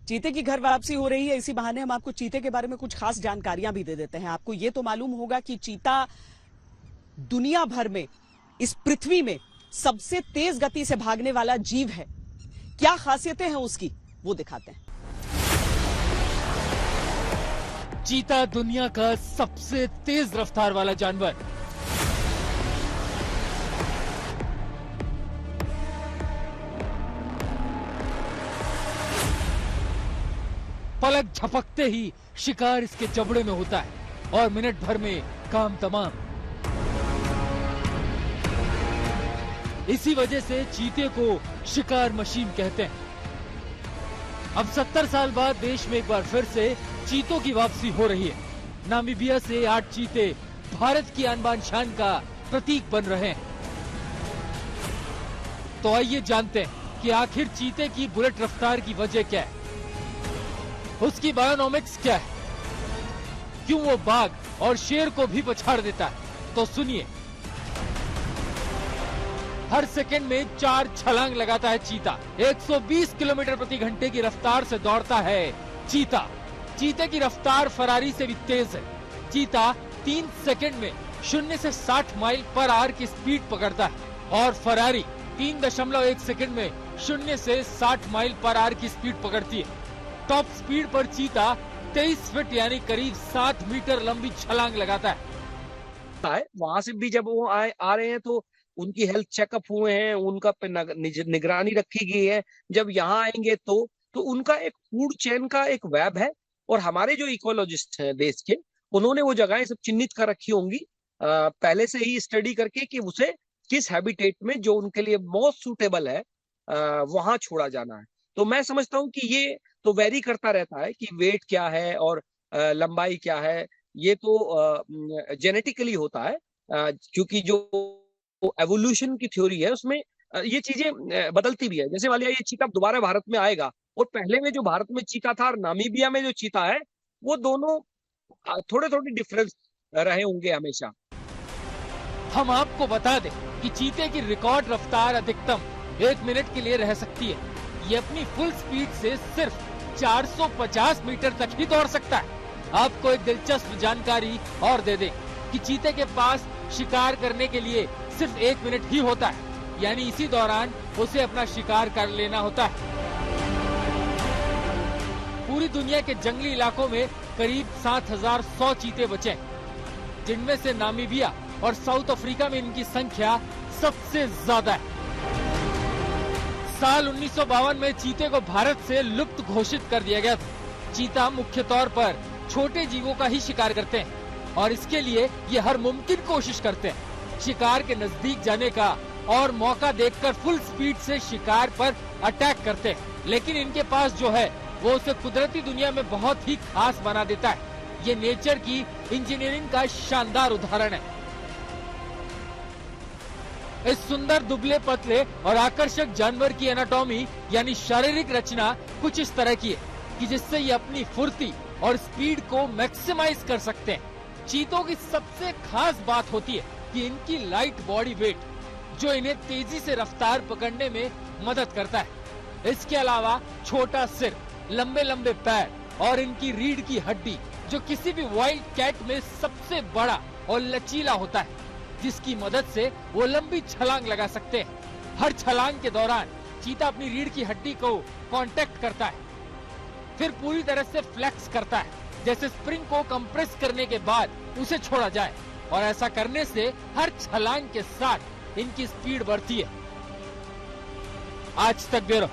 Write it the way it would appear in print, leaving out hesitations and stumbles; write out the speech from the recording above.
चीते की घर वापसी हो रही है, इसी बहाने हम आपको चीते के बारे में कुछ खास जानकारियां भी दे देते हैं। आपको ये तो मालूम होगा कि चीता दुनिया भर में, इस पृथ्वी में सबसे तेज गति से भागने वाला जीव है। क्या खासियतें हैं उसकी, वो दिखाते हैं। चीता दुनिया का सबसे तेज रफ्तार वाला जानवर। पलक झपकते ही शिकार इसके जबड़े में होता है और मिनट भर में काम तमाम। इसी वजह से चीते को शिकार मशीन कहते हैं। अब 70 साल बाद देश में एक बार फिर से चीतों की वापसी हो रही है। नामीबिया से 8 चीते भारत की आन बान शान का प्रतीक बन रहे हैं। तो आइए जानते हैं कि आखिर चीते की बुलेट रफ्तार की वजह क्या है, उसकी बायोनॉमिक्स क्या है, क्यों वो बाघ और शेर को भी पछाड़ देता है। तो सुनिए। हर सेकंड में 4 छलांग लगाता है चीता। 120 किलोमीटर प्रति घंटे की रफ्तार से दौड़ता है चीता। चीते की रफ्तार फरारी से भी तेज है। चीता 3 सेकंड में 0 से 60 माइल पर आवर की स्पीड पकड़ता है और फरारी 3.1 सेकंड में 0 से 60 माइल पर आवर की स्पीड पकड़ती है। टॉप स्पीड पर चीता 23 फीट यानी करीब 7 मीटर लंबी छलांग लगाता है। वहां से भी जब वो आ रहे हैं तो उनकी हेल्थ चेकअप हुए हैं, उनका निगरानी रखी गई है। जब यहाँ आएंगे तो उनका एक फूड चेन का एक वेब है और हमारे जो इकोलॉजिस्ट हैं देश के, उन्होंने वो जगहें सब चिन्हित कर रखी होंगी पहले से ही स्टडी करके कि उसे किस हैबिटेट में जो उनके लिए मोस्ट सूटेबल है वहां छोड़ा जाना है। तो मैं समझता हूँ कि ये तो वेरी करता रहता है कि वेट क्या है और लंबाई क्या है। ये तो जेनेटिकली होता है क्योंकि जो एवोल्यूशन की थ्योरी है उसमें ये चीजें बदलती भी है। जैसे मान लिया ये चीता दोबारा भारत में आएगा और पहले में जो भारत में चीता था और नामीबिया में जो चीता है, वो दोनों थोड़े थोड़े डिफरेंस रहे होंगे हमेशा। हम आपको बता दें कि चीते की रिकॉर्ड रफ्तार अधिकतम 1 मिनट के लिए रह सकती है। ये अपनी फुल स्पीड से सिर्फ 450 मीटर तक ही दौड़ सकता है। आपको एक दिलचस्प जानकारी और दे दें कि चीते के पास शिकार करने के लिए सिर्फ 1 मिनट ही होता है, यानी इसी दौरान उसे अपना शिकार कर लेना होता है। पूरी दुनिया के जंगली इलाकों में करीब 7100 चीते बचे हैं, जिनमें से नामीबिया और साउथ अफ्रीका में इनकी संख्या सबसे ज्यादा है। साल 1952 में चीते को भारत से लुप्त घोषित कर दिया गया था। चीता मुख्य तौर पर छोटे जीवों का ही शिकार करते हैं और इसके लिए ये हर मुमकिन कोशिश करते हैं। शिकार के नजदीक जाने का और मौका देखकर फुल स्पीड से शिकार पर अटैक करते हैं, लेकिन इनके पास जो है वो उसे कुदरती दुनिया में बहुत ही खास बना देता है। ये नेचर की इंजीनियरिंग का शानदार उदाहरण है। इस सुंदर दुबले पतले और आकर्षक जानवर की एनाटॉमी यानी शारीरिक रचना कुछ इस तरह की है कि जिससे ये अपनी फुर्ती और स्पीड को मैक्सिमाइज कर सकते हैं। चीतों की सबसे खास बात होती है कि इनकी लाइट बॉडी वेट, जो इन्हें तेजी से रफ्तार पकड़ने में मदद करता है। इसके अलावा छोटा सिर, लंबे लंबे पैर और इनकी रीढ़ की हड्डी, जो किसी भी वाइल्ड कैट में सबसे बड़ा और लचीला होता है, जिसकी मदद से वो लंबी छलांग लगा सकते हैं। हर छलांग के दौरान चीता अपनी रीढ़ की हड्डी को कांटेक्ट करता है, फिर पूरी तरह से फ्लेक्स करता है, जैसे स्प्रिंग को कंप्रेस करने के बाद उसे छोड़ा जाए, और ऐसा करने से हर छलांग के साथ इनकी स्पीड बढ़ती है। आज तक ब्यूरो।